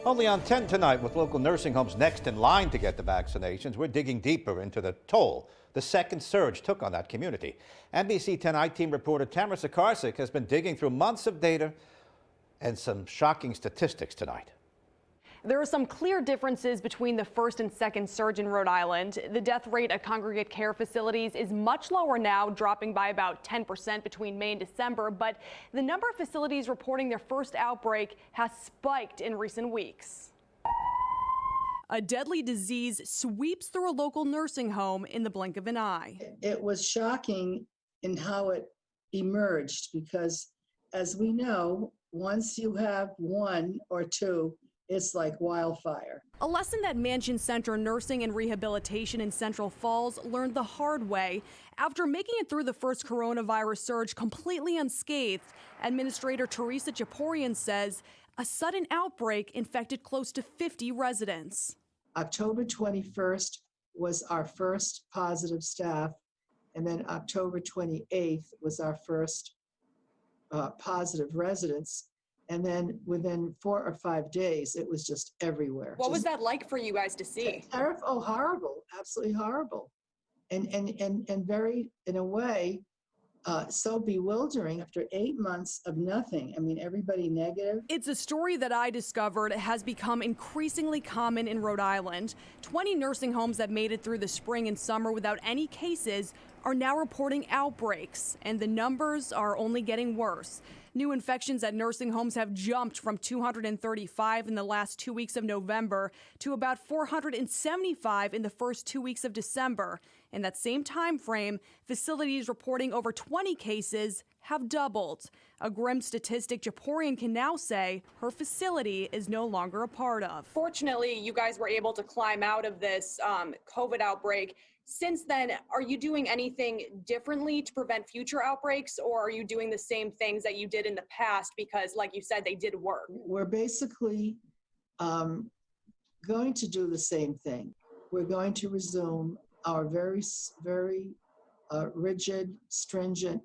Only on 10 tonight, with local nursing homes next in line to get the vaccinations, we're digging deeper into the toll the second surge took on that community. NBC 10 I-Team reporter Tamara Sakarsik has been digging through months of data and some shocking statistics tonight. There are some clear differences between the first and second surge in Rhode Island. The death rate at congregate care facilities is much lower now, dropping by about 10% between May and December. But the number of facilities reporting their first outbreak has spiked in recent weeks. A deadly disease sweeps through a local nursing home in the blink of an eye. It was shocking in how it emerged because, as we know, once you have one or two, it's like wildfire. A lesson that Mansion Center Nursing and Rehabilitation in Central Falls learned the hard way. After making it through the first coronavirus surge completely unscathed, Administrator Teresa Chaporian says a sudden outbreak infected close to 50 residents. October 21st was our first positive staff, and then October 28th was our first positive residents. And then within 4 or 5 days, it was just everywhere. What was that like for you guys to see? Terrible, oh, horrible, absolutely horrible. And very, in a way, so bewildering after 8 months of nothing. I mean, everybody negative. It's a story that I discovered has become increasingly common in Rhode Island. 20 nursing homes that made it through the spring and summer without any cases are now reporting outbreaks, and the numbers are only getting worse. New infections at nursing homes have jumped from 235 in the last 2 weeks of November to about 475 in the first 2 weeks of December. In that same time frame, facilities reporting over 20 cases have doubled. A grim statistic Chaporian can now say her facility is no longer a part of. Fortunately, you guys were able to climb out of this COVID outbreak. Since then, are you doing anything differently to prevent future outbreaks, or are you doing the same things that you did in the past because, like you said, they did work? We're basically going to do the same thing. We're going to resume our very rigid, stringent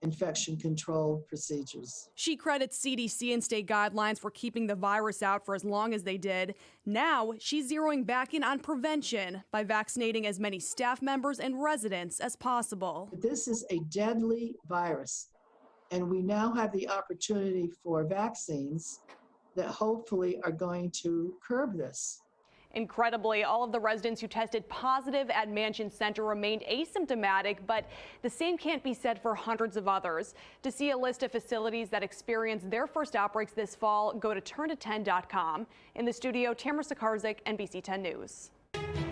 infection control procedures. She credits CDC and state guidelines for keeping the virus out for as long as they did. Now she's zeroing back in on prevention by vaccinating as many staff members and residents as possible. This is a deadly virus, and we now have the opportunity for vaccines that hopefully are going to curb this. Incredibly, all of the residents who tested positive at Mansion Center remained asymptomatic, but the same can't be said for hundreds of others. To see a list of facilities that experienced their first outbreaks this fall, go to turnto10.com. In the studio, Tamara Sakarsik, NBC 10 News.